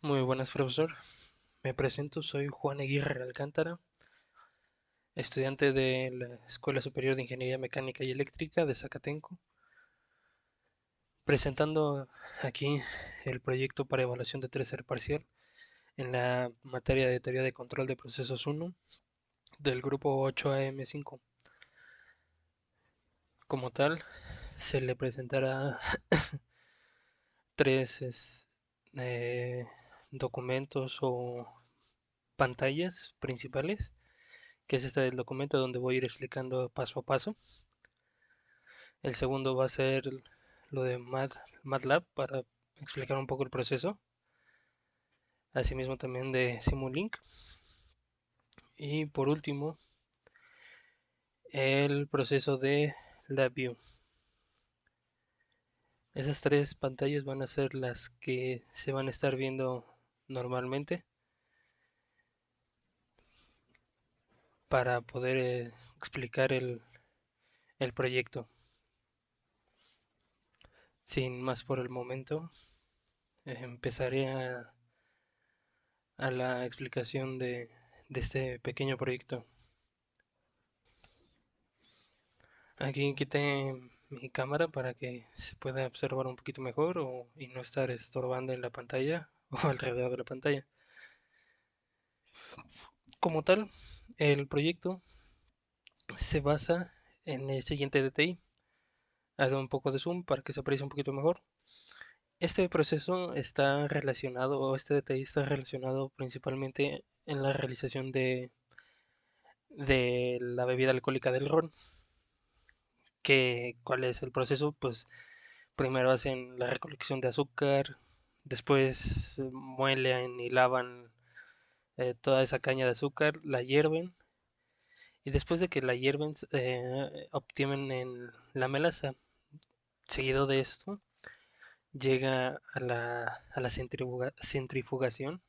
Muy buenas, profesor. Me presento, soy Juan Aguirre Alcántara, estudiante de la Escuela Superior de Ingeniería Mecánica y Eléctrica de Zacatenco, presentando aquí el proyecto para evaluación de tercer parcial en la materia de teoría de control de procesos 1 del grupo 8AM5. Como tal, se le presentará tres eh, documentos o pantallas principales, que es este del documento donde voy a ir explicando paso a paso. El segundo va a ser lo de MATLAB para explicar un poco el proceso. Asimismo también de Simulink. Y por último, el proceso de LabVIEW. Esas tres pantallas van a ser las que se van a estar viendo normalmente para poder explicar el proyecto. Sin más por el momento, empezaré a la explicación de este pequeño proyecto. Aquí quité mi cámara para que se pueda observar un poquito mejor y no estar estorbando en la pantalla o alrededor de la pantalla. Como tal, el proyecto se basa en el siguiente DTI. Hago un poco de zoom para que se aprecie un poquito mejor. Este proceso está relacionado, o este DTI está relacionado principalmente en la realización de la bebida alcohólica del ron. ¿Cuál es el proceso? Pues primero hacen la recolección de azúcar, después muelen y lavan toda esa caña de azúcar, la hierven y después de que la hierven obtienen en la melaza. Seguido de esto llega a la centrifugación,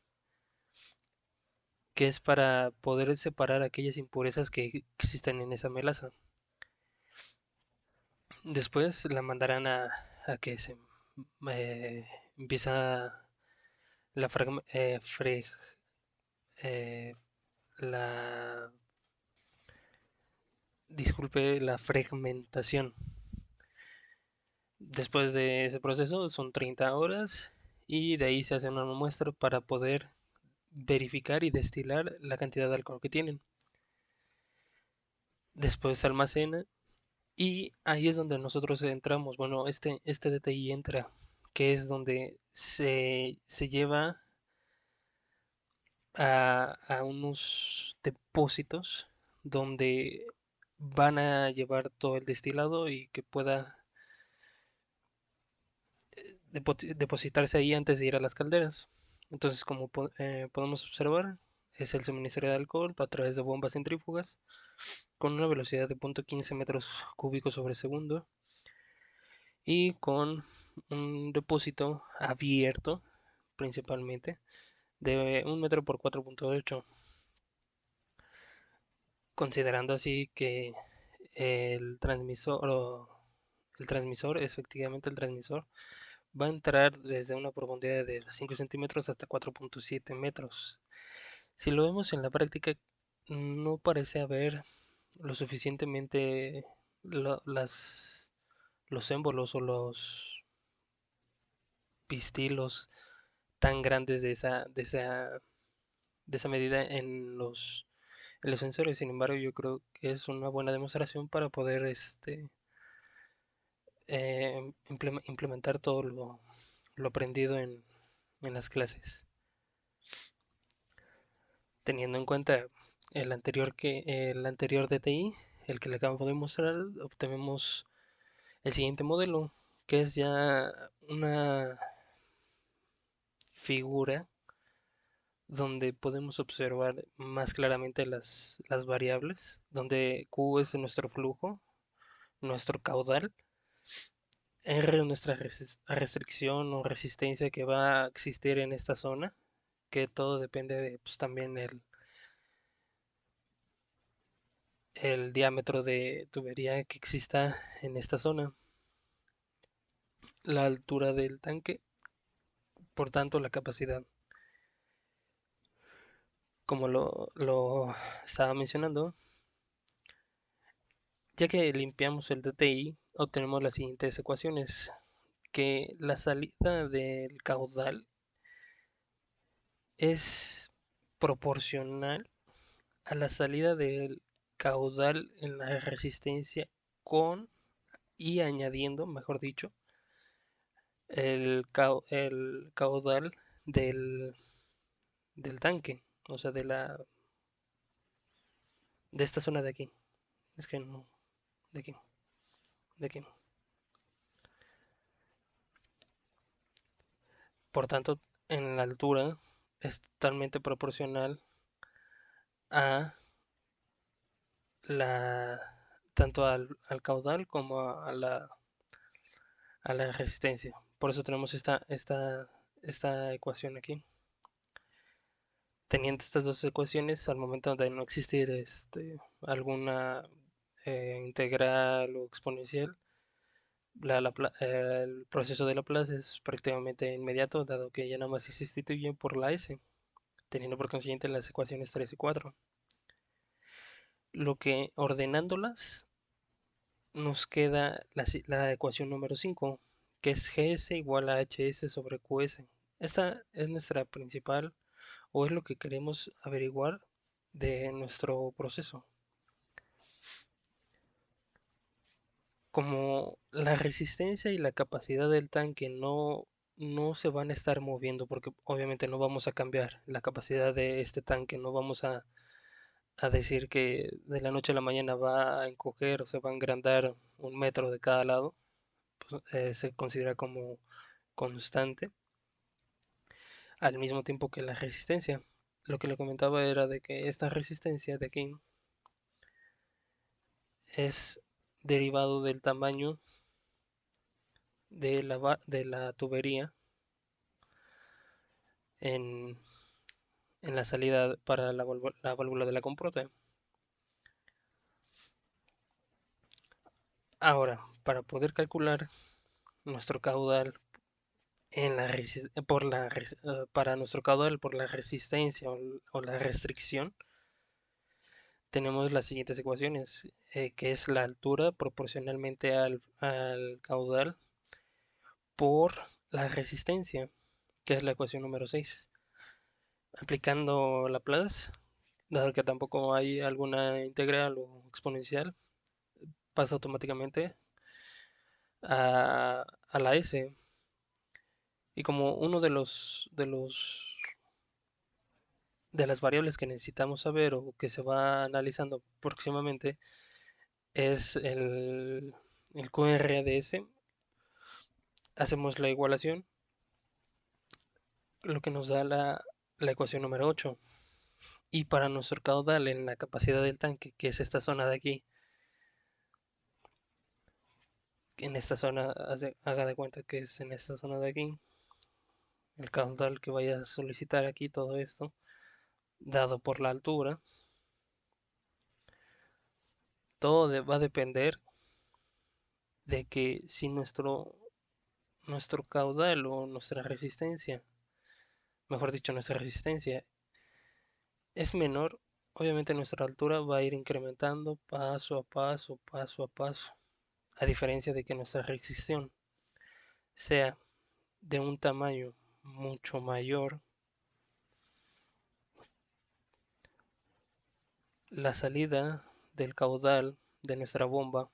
que es para poder separar aquellas impurezas que existen en esa melaza. Después la mandarán a que se eh, empieza la, eh, la la fragmentación. Después de ese proceso son 30 horas y de ahí se hace una muestra para poder verificar y destilar la cantidad de alcohol que tienen. Después se almacena y ahí es donde nosotros entramos. Bueno, este DTI entra, que es donde se lleva a unos depósitos donde van a llevar todo el destilado y que pueda depositarse ahí antes de ir a las calderas. Entonces, como podemos observar, es el suministro de alcohol a través de bombas centrífugas con una velocidad de 0.15 metros cúbicos sobre segundo y con un depósito abierto principalmente de 1 metro por 4.8, considerando así que el transmisor efectivamente el transmisor va a entrar desde una profundidad de 5 centímetros hasta 4.7 metros. Si lo vemos en la práctica, no parece haber lo suficientemente los émbolos o los pistilos tan grandes de esa medida en los sensores. Sin embargo, yo creo que es una buena demostración para poder implementar todo lo aprendido en las clases. Teniendo en cuenta el anterior DTI, el que le acabo de mostrar, obtenemos el siguiente modelo, que es ya una figura donde podemos observar más claramente las variables, donde Q es nuestro flujo, nuestro caudal, R nuestra restricción o resistencia que va a existir en esta zona, que todo depende de pues, también el diámetro de tubería que exista en esta zona, la altura del tanque, por tanto la capacidad. Como lo estaba mencionando, ya que limpiamos el DTI, obtenemos las siguientes ecuaciones, que la salida del caudal es proporcional a la salida del caudal en la resistencia con y añadiendo, mejor dicho, el caudal del, del tanque, o sea, de esta zona de aquí. Es que no, de aquí, de aquí. Por tanto, en la altura es totalmente proporcional a la tanto al caudal como a la resistencia. Por eso tenemos esta ecuación aquí. Teniendo estas dos ecuaciones, al momento de no existir alguna integral o exponencial, el proceso de Laplace es prácticamente inmediato, dado que ya nada más se sustituye por la S, teniendo por consiguiente las ecuaciones 3 y 4. Lo que ordenándolas nos queda la ecuación número 5, que es Gs igual a Hs sobre Qs. Esta es nuestra principal, o es lo que queremos averiguar de nuestro proceso. Como la resistencia y la capacidad del tanque no se van a estar moviendo, porque obviamente no vamos a cambiar la capacidad de este tanque, no vamos a decir que de la noche a la mañana va a encoger o se va a engrandar 1 metro de cada lado, pues, se considera como constante, al mismo tiempo que la resistencia. Lo que le comentaba era de que esta resistencia de aquí es derivado del tamaño de la tubería en, en la salida para la válvula de la compuerta. Ahora, para poder calcular nuestro caudal para nuestro caudal por la resistencia o la restricción, tenemos las siguientes ecuaciones, que es la altura proporcionalmente al caudal por la resistencia, que es la ecuación número 6. Aplicando Laplace, dado que tampoco hay alguna integral o exponencial, pasa automáticamente a la S. Y como uno de las variables que necesitamos saber o que se va analizando próximamente es el QRDS, hacemos la igualación, lo que nos da la ecuación número 8. Y para nuestro caudal en la capacidad del tanque, que es esta zona de aquí, en esta zona, haga de cuenta que es en esta zona de aquí, el caudal que vaya a solicitar aquí, todo esto, dado por la altura, todo va a depender de que si nuestro caudal o nuestra resistencia, mejor dicho, nuestra resistencia es menor, obviamente nuestra altura va a ir incrementando paso a paso, paso a paso, a diferencia de que nuestra resistción sea de un tamaño mucho mayor, la salida del caudal de nuestra bomba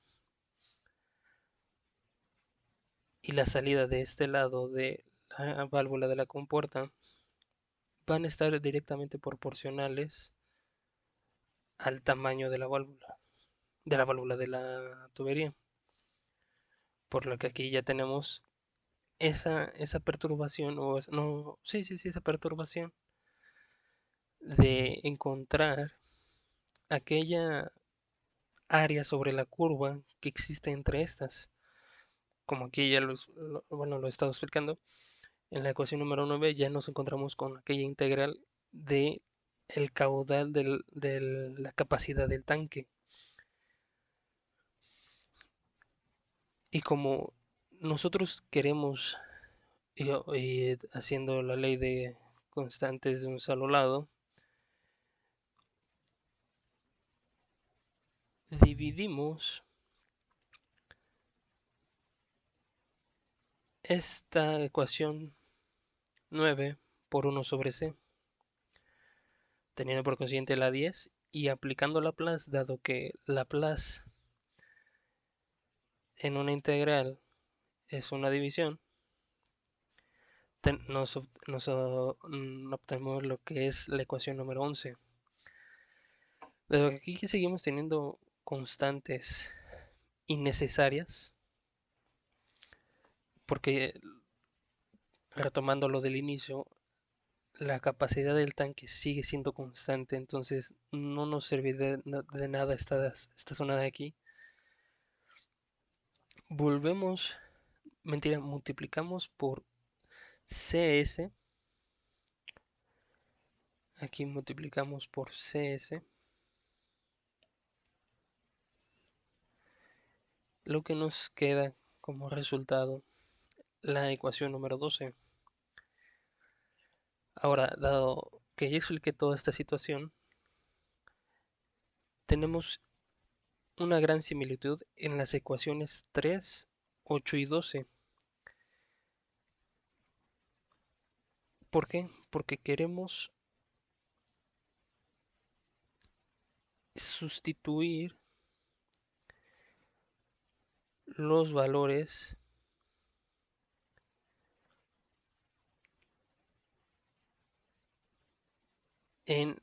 y la salida de este lado de la válvula de la compuerta van a estar directamente proporcionales al tamaño de la válvula de la tubería. Por lo que aquí ya tenemos esa perturbación, no, sí, sí, sí, esa perturbación de encontrar aquella área sobre la curva que existe entre estas. Como aquí ya bueno, lo he estado explicando, en la ecuación número 9 ya nos encontramos con aquella integral de el caudal de la capacidad del tanque. Y como nosotros queremos, y haciendo la ley de constantes de un solo lado, dividimos esta ecuación 9 por 1 sobre c, teniendo por consiguiente la 10 y aplicando Laplace, dado que Laplace en una integral es una división, obtenemos lo que es la ecuación número 11. Dado que aquí seguimos teniendo constantes innecesarias, porque retomando lo del inicio, la capacidad del tanque sigue siendo constante, entonces no nos serviría de nada esta zona de aquí. Volvemos, mentira, multiplicamos por CS, aquí multiplicamos por CS, lo que nos queda como resultado la ecuación número 12. Ahora, dado que ya expliqué toda esta situación, tenemos una gran similitud en las ecuaciones 3, 8 y 12. ¿Por qué? Porque queremos sustituir los valores en,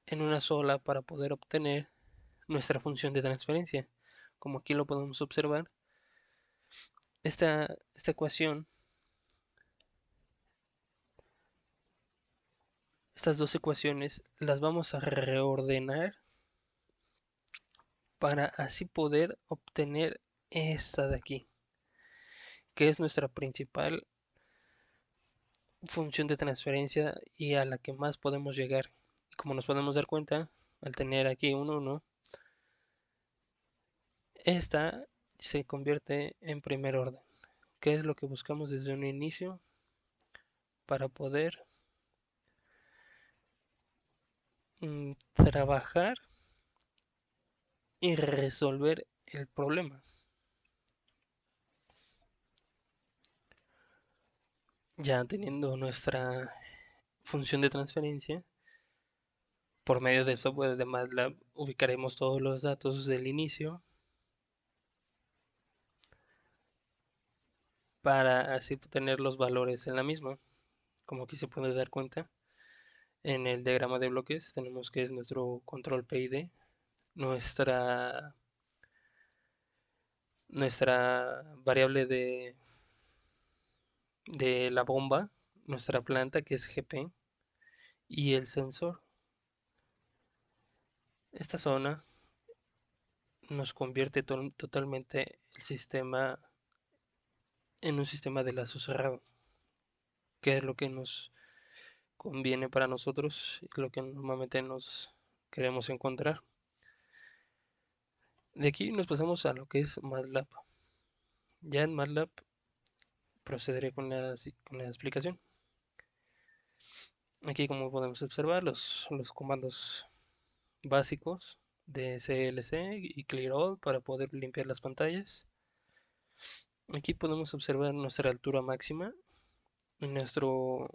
en una sola para poder obtener nuestra función de transferencia. Como aquí lo podemos observar, esta ecuación, estas dos ecuaciones, las vamos a reordenar para así poder obtener esta de aquí, que es nuestra principal función de transferencia y a la que más podemos llegar. Como nos podemos dar cuenta, al tener aquí un 1, esta se convierte en primer orden, que es lo que buscamos desde un inicio para poder trabajar y resolver el problema. Ya teniendo nuestra función de transferencia, por medio del software de MATLAB ubicaremos todos los datos del inicio para así tener los valores en la misma. Como aquí se puede dar cuenta, en el diagrama de bloques tenemos que es nuestro control PID, nuestra, nuestra variable de la bomba, nuestra planta que es GP y el sensor. Esta zona nos convierte totalmente el sistema en un sistema de lazo cerrado, que es lo que nos conviene para nosotros y lo que normalmente nos queremos encontrar. De aquí nos pasamos a lo que es MATLAB. Ya en MATLAB procederé con la explicación. Aquí como podemos observar los comandos básicos de CLC y Clear All para poder limpiar las pantallas. Aquí podemos observar nuestra altura máxima y nuestro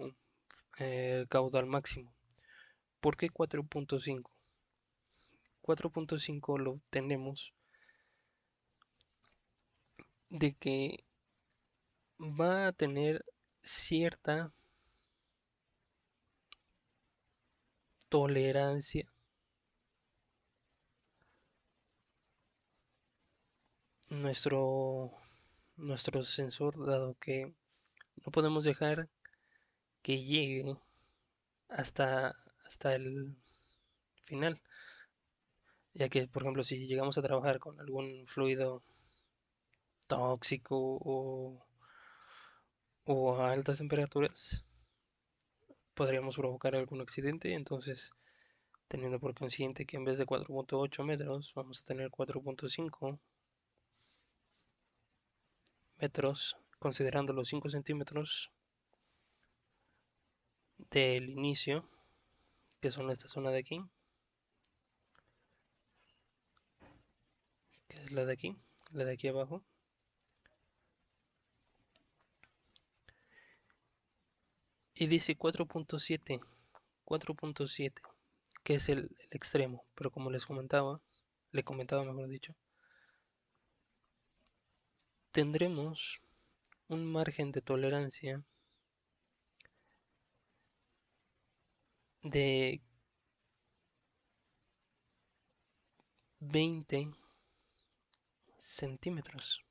caudal máximo. ¿Por qué 4.5? 4.5 lo obtenemos de que va a tener cierta tolerancia nuestro, nuestro sensor, dado que no podemos dejar que llegue hasta el final, ya que por ejemplo si llegamos a trabajar con algún fluido tóxico o a altas temperaturas, podríamos provocar algún accidente. Entonces, teniendo por consciente que en vez de 4.8 metros vamos a tener 4.5 metros, considerando los 5 centímetros del inicio, que son esta zona de aquí, es la de aquí abajo. Y dice 4.7, 4.7, que es el extremo, pero como le comentaba mejor dicho, tendremos un margen de tolerancia de 20 centímetros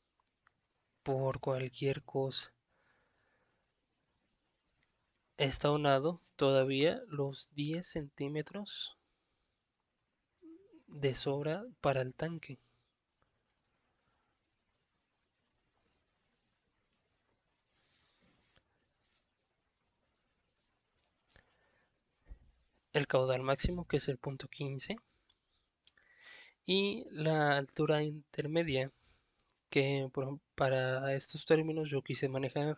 por cualquier cosa. Está aunado todavía los 10 centímetros de sobra para el tanque. El caudal máximo, que es el punto 15, y la altura intermedia, que para estos términos yo quise manejar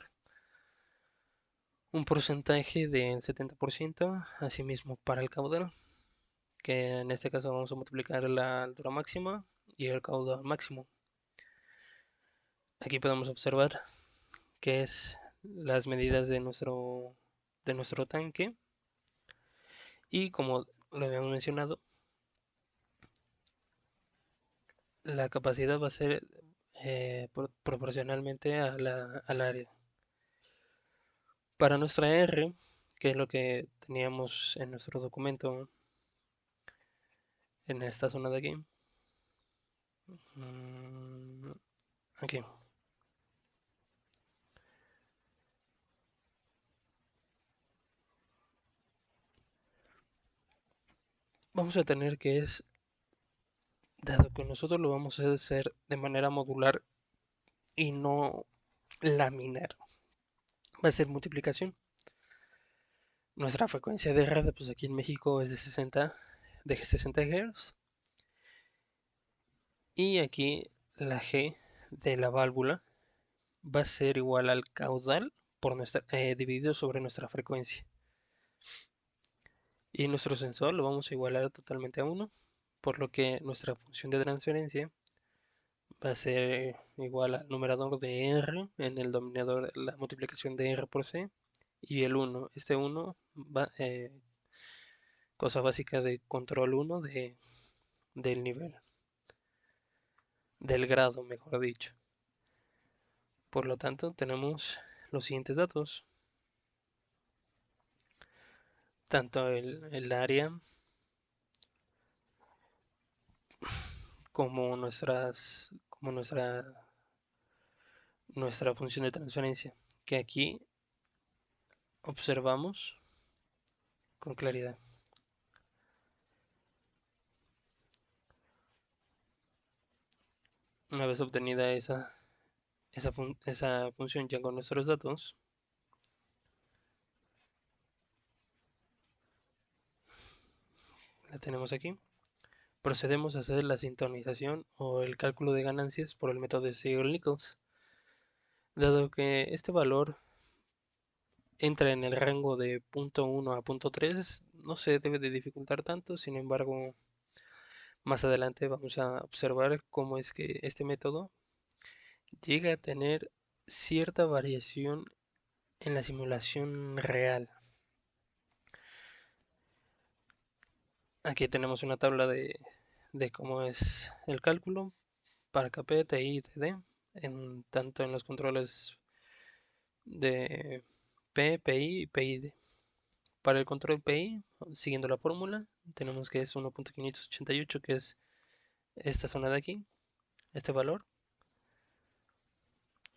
un porcentaje del 70%, asimismo para el caudal, que en este caso vamos a multiplicar la altura máxima y el caudal máximo. Aquí podemos observar que es las medidas de nuestro tanque, y como lo habíamos mencionado, la capacidad va a ser proporcionalmente al área. Para nuestra R, que es lo que teníamos en nuestro documento en esta zona de aquí, aquí vamos a tener que es, dado que nosotros lo vamos a hacer de manera modular y no laminar, va a ser multiplicación. Nuestra frecuencia de red, pues aquí en México es de 60 Hz, y aquí la G de la válvula va a ser igual al caudal dividido sobre nuestra frecuencia. Y nuestro sensor lo vamos a igualar totalmente a 1, por lo que nuestra función de transferencia va a ser igual al numerador de R en el denominador, la multiplicación de R por C, y el 1. Este 1 va, cosa básica de control 1 del nivel, del grado, mejor dicho. Por lo tanto, tenemos los siguientes datos: tanto el área como nuestra función de transferencia, que aquí observamos con claridad. Una vez obtenida esa función ya con nuestros datos, la tenemos aquí. Procedemos a hacer la sintonización o el cálculo de ganancias por el método de Siegel-Nichols. Dado que este valor entra en el rango de punto 1 a punto 3, no se debe de dificultar tanto. Sin embargo, más adelante vamos a observar cómo es que este método llega a tener cierta variación en la simulación real. Aquí tenemos una tabla de cómo es el cálculo para KP, TI y TD, tanto en los controles de P, PI y PID. Para el control PI, siguiendo la fórmula, tenemos que es 1.588, que es esta zona de aquí, este valor,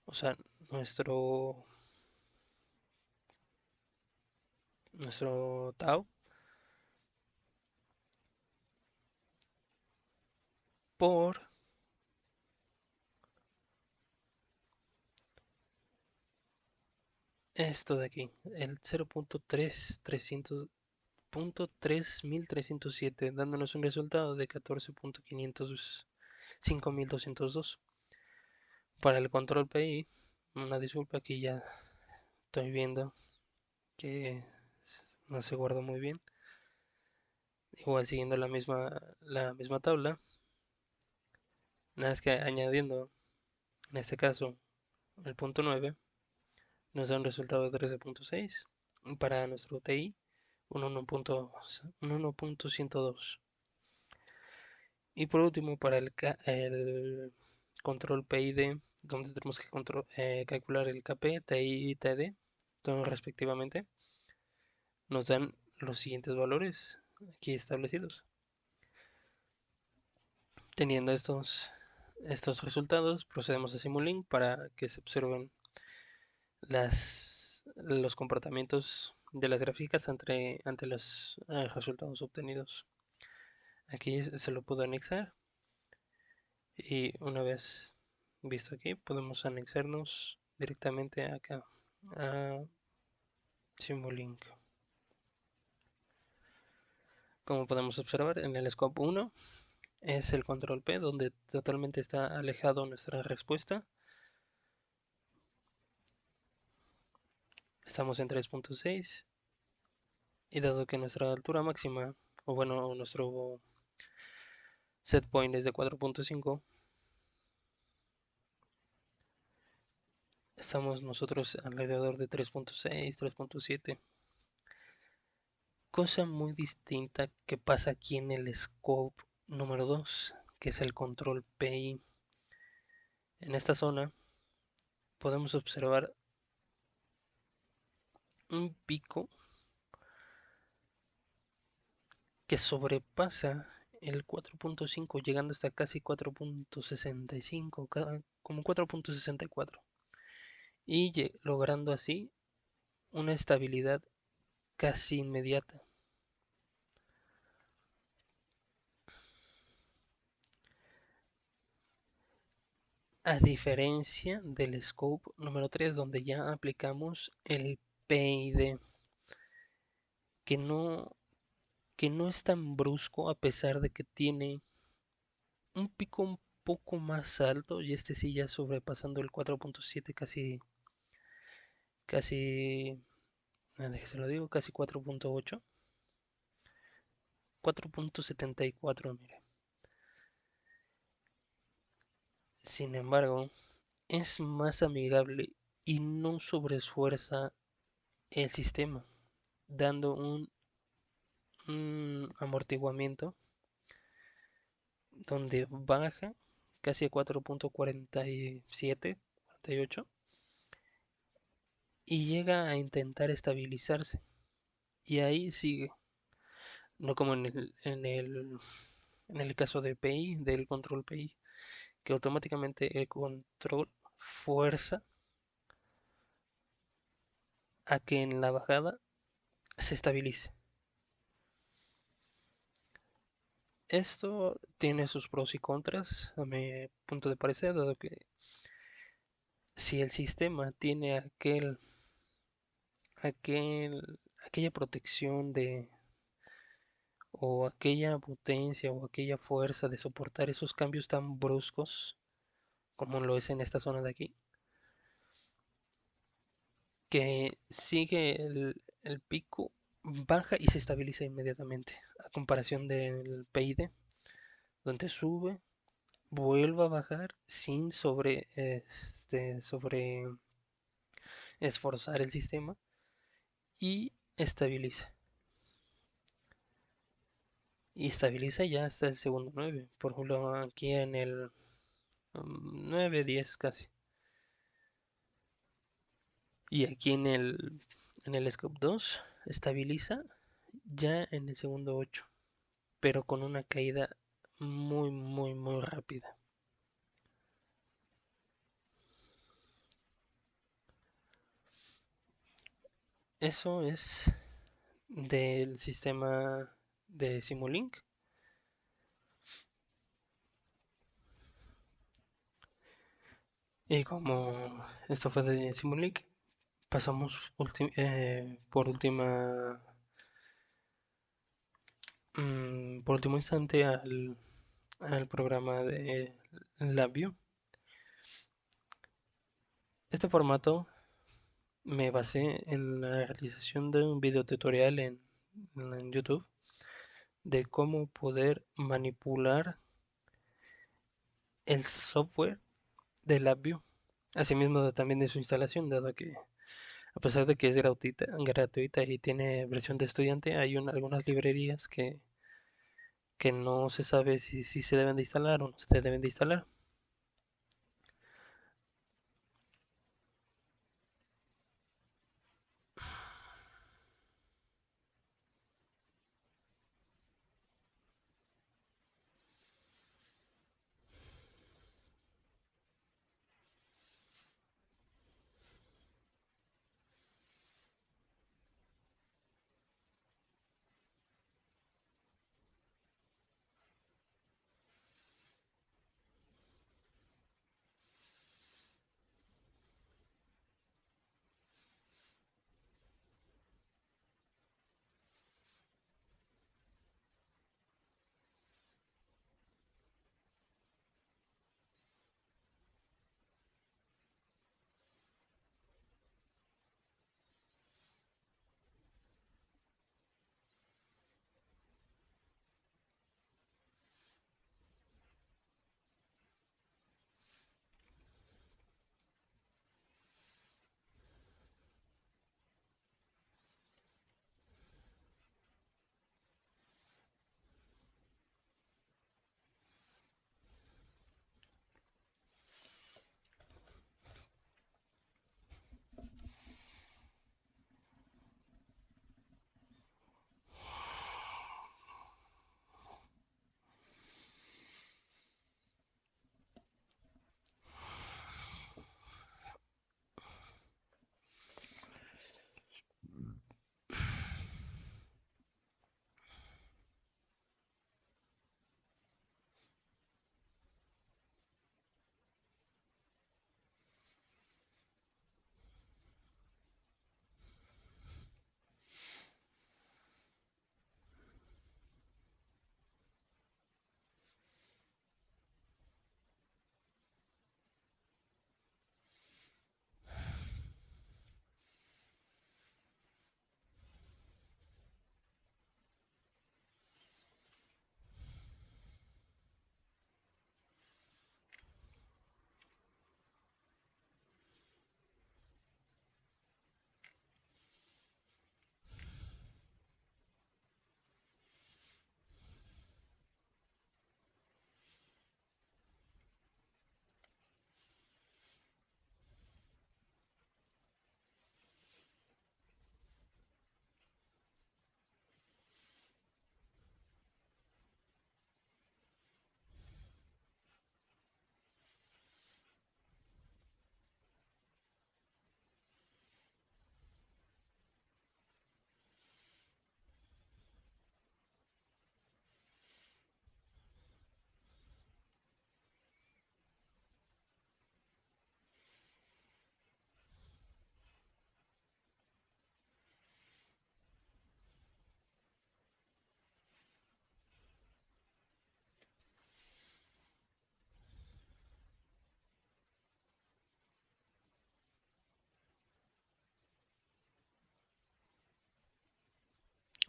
o sea, nuestro tau por esto de aquí, el 0.3307, dándonos un resultado de 14.505202. Para el control PI, una disculpa, aquí ya estoy viendo que no se guardó muy bien. Igual siguiendo la misma tabla, Nada más que añadiendo, en este caso, el punto 9 nos da un resultado de 13.6 para nuestro TI, un 1.102. Y por último, para el control PID, donde tenemos que calcular el KP, TI y TD, todos respectivamente, nos dan los siguientes valores aquí establecidos. Teniendo estos resultados, procedemos a Simulink para que se observen los comportamientos de las gráficas ante los resultados obtenidos. Aquí se lo puedo anexar y una vez visto aquí podemos anexarnos directamente acá a Simulink. Como podemos observar en el scope 1 es el control P donde totalmente está alejado nuestra respuesta. Estamos en 3.6 y dado que nuestra altura máxima, o bueno, nuestro set point es de 4.5, estamos nosotros alrededor de 3.6, 3.7. Cosa muy distinta que pasa aquí en el scope número 2, que es el control PI. En esta zona podemos observar un pico que sobrepasa el 4.5, llegando hasta casi 4.65, como 4.64, y logrando así una estabilidad casi inmediata. A diferencia del scope número 3, donde ya aplicamos el PID, que no, que no es tan brusco a pesar de que tiene un pico un poco más alto, y este sí ya sobrepasando el 4.7, casi, se lo digo, casi 4.8, 4.74, mire. Sin embargo, es más amigable y no sobreesfuerza el sistema, dando un amortiguamiento donde baja casi a 4.47, 48 y llega a intentar estabilizarse. Y ahí sigue, no como en el caso de PI, del control PI, que automáticamente el control fuerza a que en la bajada se estabilice. Esto tiene sus pros y contras, a mi punto de parecer, dado que si el sistema tiene aquella protección o aquella potencia o aquella fuerza de soportar esos cambios tan bruscos como lo es en esta zona de aquí, que sigue el pico, baja y se estabiliza inmediatamente, a comparación del PID, donde sube, vuelve a bajar sin sobre esforzar el sistema y estabiliza. Y estabiliza ya hasta el segundo 9. Por ejemplo, aquí en el 9, 10 casi. Y aquí en el scope 2 estabiliza ya en el segundo 8, pero con una caída muy, muy, muy rápida. Eso es del sistema de Simulink. Y como esto fue de Simulink, pasamos por por último instante al programa de LabVIEW. Este formato me basé en la realización de un video tutorial en YouTube de cómo poder manipular el software de LabVIEW, asimismo también de su instalación, dado que a pesar de que es gratuita y tiene versión de estudiante, hay algunas librerías que no se sabe si se deben de instalar o no se deben de instalar.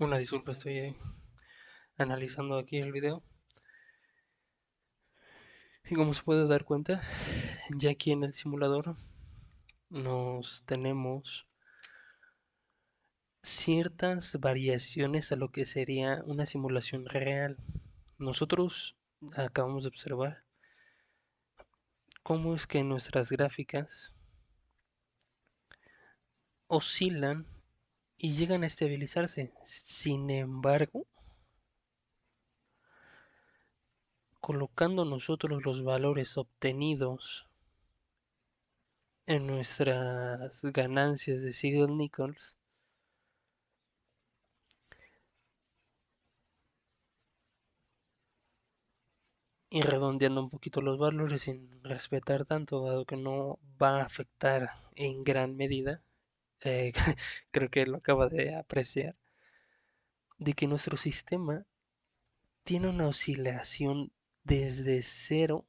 Una disculpa, estoy analizando aquí el video. Y como se puede dar cuenta, ya aquí en el simulador nos tenemos ciertas variaciones a lo que sería una simulación real. Nosotros acabamos de observar cómo es que nuestras gráficas oscilan y llegan a estabilizarse. Sin embargo, colocando nosotros los valores obtenidos en nuestras ganancias de Siegel-Nichols y redondeando un poquito los valores sin respetar tanto, dado que no va a afectar en gran medida, eh, creo que lo acaba de apreciar, de que nuestro sistema tiene una oscilación desde cero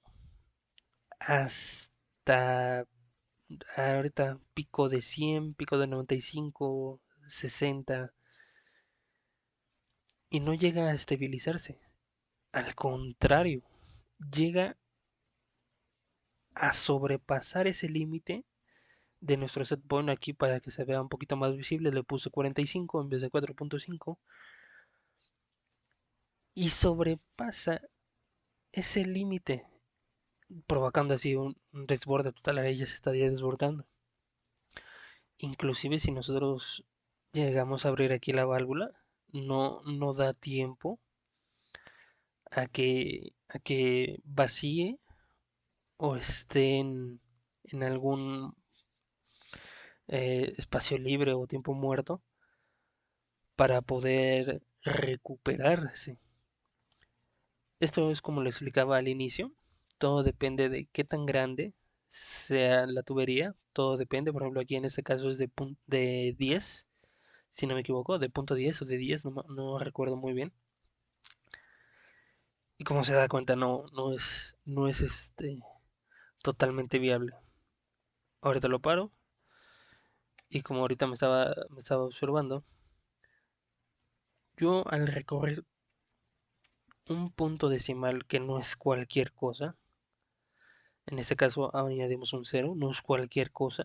hasta ahorita pico de 100, pico de 95, 60, y no llega a estabilizarse. Al contrario, llega a sobrepasar ese límite de nuestro set point. Aquí, para que se vea un poquito más visible, le puse 45 en vez de 4.5, y sobrepasa ese límite, provocando así un desborde total. Ahí ya se estaría desbordando. Inclusive si nosotros llegamos a abrir aquí la válvula, no da tiempo a que vacíe o esté en algún espacio libre o tiempo muerto para poder recuperarse. Esto es como lo explicaba al inicio. Todo depende de qué tan grande sea la tubería. Todo depende, por ejemplo, aquí en este caso es de 10, si no me equivoco, de punto 10 o de 10, no recuerdo muy bien. Y como se da cuenta, no es totalmente viable. Ahorita lo paro, y como ahorita me estaba observando, yo al recorrer un punto decimal que no es cualquier cosa, en este caso añadimos un cero, no es cualquier cosa,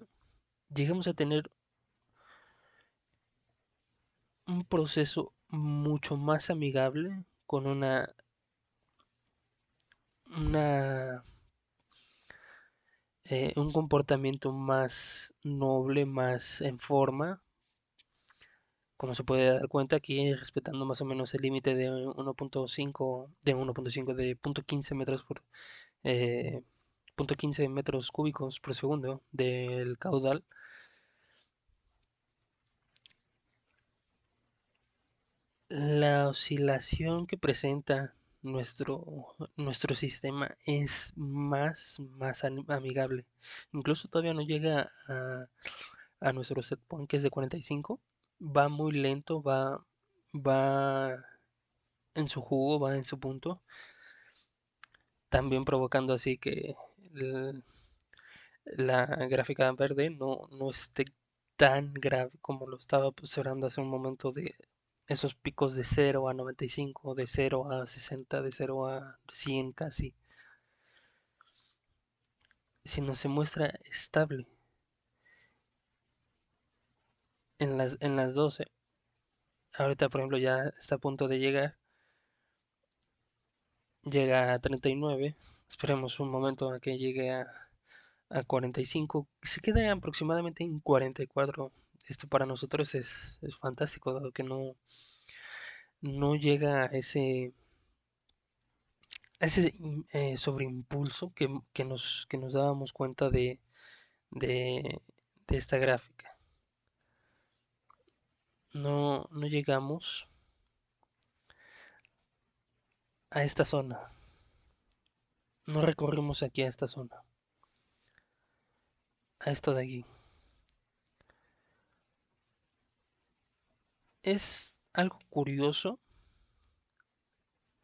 llegamos a tener un proceso mucho más amigable, con una un comportamiento más noble, más en forma. Como se puede dar cuenta, aquí respetando más o menos el límite de 1.5, de punto 15 metros por eh, punto 15 metros cúbicos por segundo del caudal. La oscilación que presenta nuestro sistema es más amigable. Incluso todavía no llega a nuestro set point, que es de 45. Va muy lento, va en su jugo, va en su punto. También provocando así que el- la gráfica verde no esté tan grave como lo estaba observando hace un momento, de esos picos de 0 a 95, de 0 a 60, de 0 a 100 casi, sino se muestra estable en las 12. Ahorita, por ejemplo, ya está a punto de llega a 39. Esperemos un momento a que llegue a 45. Se queda aproximadamente en 44. Esto para nosotros es fantástico, dado que no llega a ese sobreimpulso que nos dábamos cuenta de, de esta gráfica. No llegamos a esta zona. No recorrimos aquí a esta zona, a esto de aquí. Es algo curioso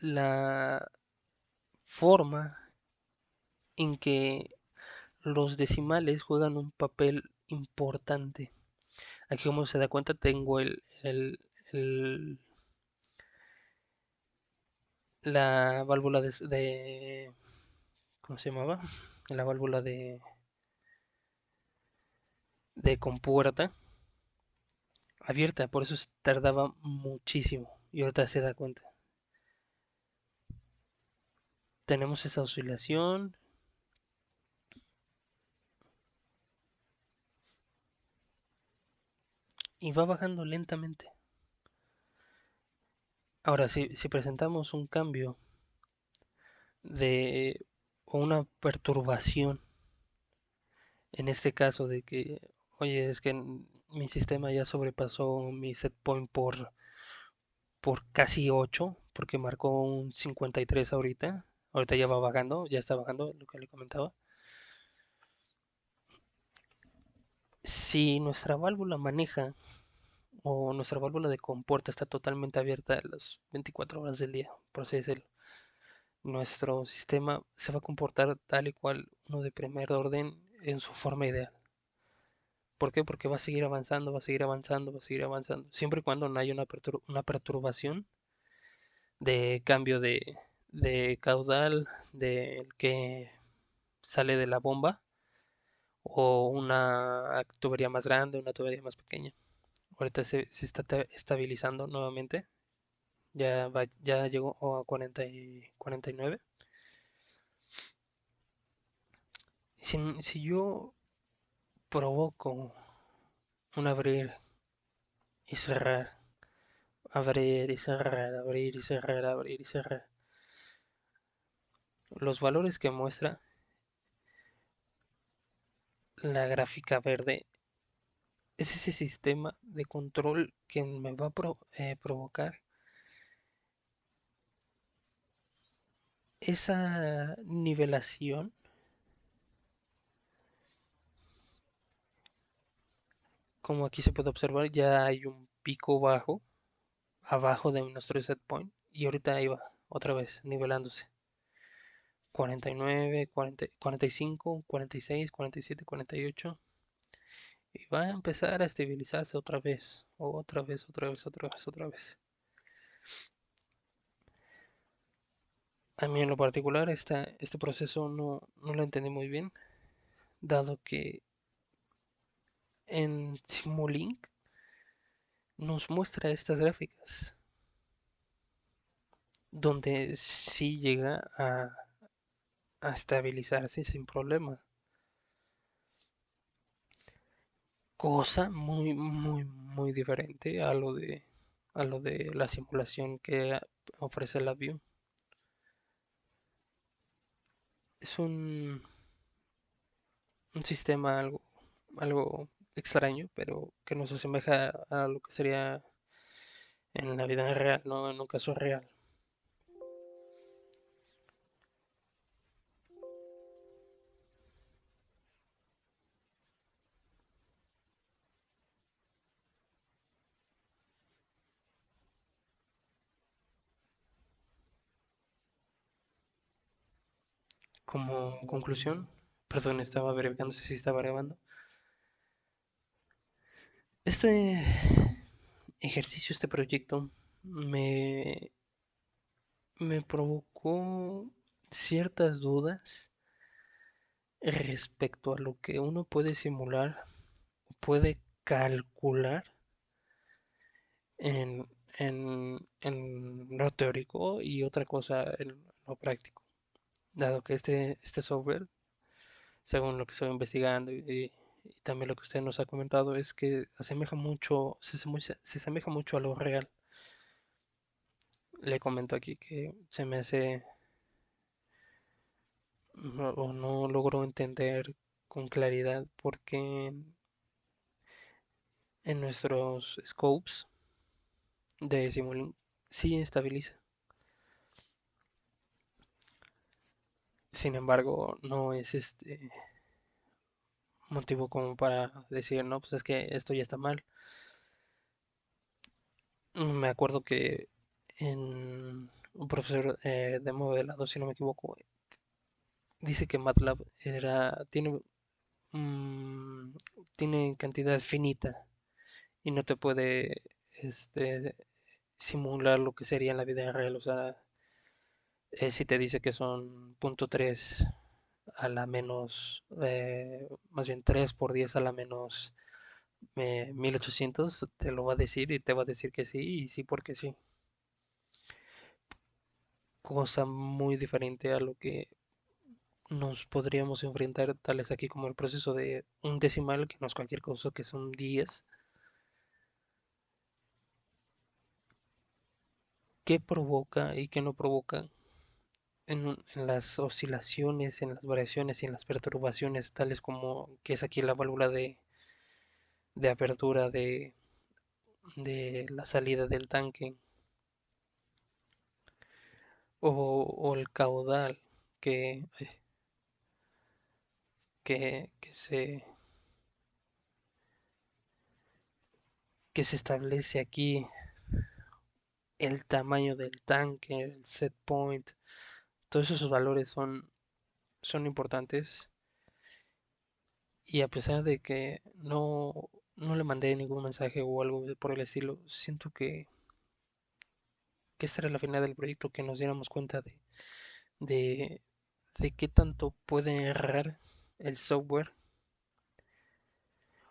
la forma en que los decimales juegan un papel importante. Aquí, como se da cuenta, tengo el- la válvula ¿cómo se llamaba? La válvula de compuerta abierta, por eso tardaba muchísimo. Y ahorita se da cuenta. Tenemos esa oscilación y va bajando lentamente. Ahora, si presentamos un cambio o una perturbación, en este caso de que, oye, es que mi sistema ya sobrepasó mi set point por casi 8, porque marcó un 53 ahorita. Ahorita ya va bajando, ya está bajando, lo que le comentaba. Si nuestra válvula maneja, o nuestra válvula de compuerta está totalmente abierta a las 24 horas del día, por así decirlo, nuestro sistema se va a comportar tal y cual uno de primer orden en su forma ideal. ¿Por qué? Porque va a seguir avanzando, va a seguir avanzando, va a seguir avanzando, siempre y cuando no haya una perturbación de cambio de caudal, del que sale de la bomba o una tubería más grande, una tubería más pequeña. Ahorita se está estabilizando nuevamente. Ya llegó a 49. Si yo provoco un abrir y cerrar, abrir y cerrar, abrir y cerrar, abrir y cerrar, los valores que muestra la gráfica verde es ese sistema de control que me va a provocar esa nivelación, como aquí se puede observar, ya hay un pico bajo, abajo de nuestro set point, y ahorita ahí va, otra vez, nivelándose. 49, 40, 45, 46, 47, 48, y va a empezar a estabilizarse otra vez, otra vez, otra vez, otra vez, otra vez. A mí en lo particular este proceso no lo entendí muy bien, dado que en Simulink nos muestra estas gráficas, donde sí llega a estabilizarse sin problema. Cosa muy, muy, muy diferente a lo de la simulación que ofrece la View. Es un sistema algo extraño, pero que nos asemeja a lo que sería en la vida real, ¿no? En un caso real. Como conclusión, perdón, estaba verificando si estaba grabando. Este ejercicio, este proyecto, me, me provocó ciertas dudas respecto a lo que uno puede simular, puede calcular en, en lo teórico y otra cosa en lo práctico. Dado que este software, según lo que estoy investigando y también lo que usted nos ha comentado, es que asemeja mucho, se asemeja mucho a lo real. Le comento aquí que se me hace o no logro entender con claridad porque en nuestros scopes de Simulink sí estabiliza. Sin embargo, no es este motivo como para decir, no, pues es que esto ya está mal. Me acuerdo que en un profesor de modelado, si no me equivoco, dice que MATLAB mm, tiene cantidad finita y no te puede este, simular lo que sería en la vida real. O sea, si te dice que son .3 a la menos, más bien 3 por 10 a la menos 1800, te lo va a decir y te va a decir que sí y sí porque sí. Cosa muy diferente a lo que nos podríamos enfrentar tales aquí como el proceso de un decimal, que no es cualquier cosa, que son 10. ¿Qué provoca y qué no provoca en las oscilaciones, en las variaciones y en las perturbaciones, tales como que es aquí la válvula de apertura de la salida del tanque o el caudal que, que que se establece aquí, el tamaño del tanque, el set point, todos esos valores son importantes y a pesar de que no le mandé ningún mensaje o algo por el estilo, siento que esta era la final del proyecto, que nos diéramos cuenta de de qué tanto puede errar el software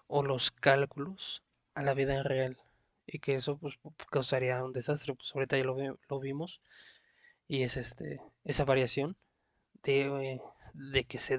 o los cálculos a la vida real y que eso pues causaría un desastre. Pues ahorita ya lo vimos y es esa variación de que se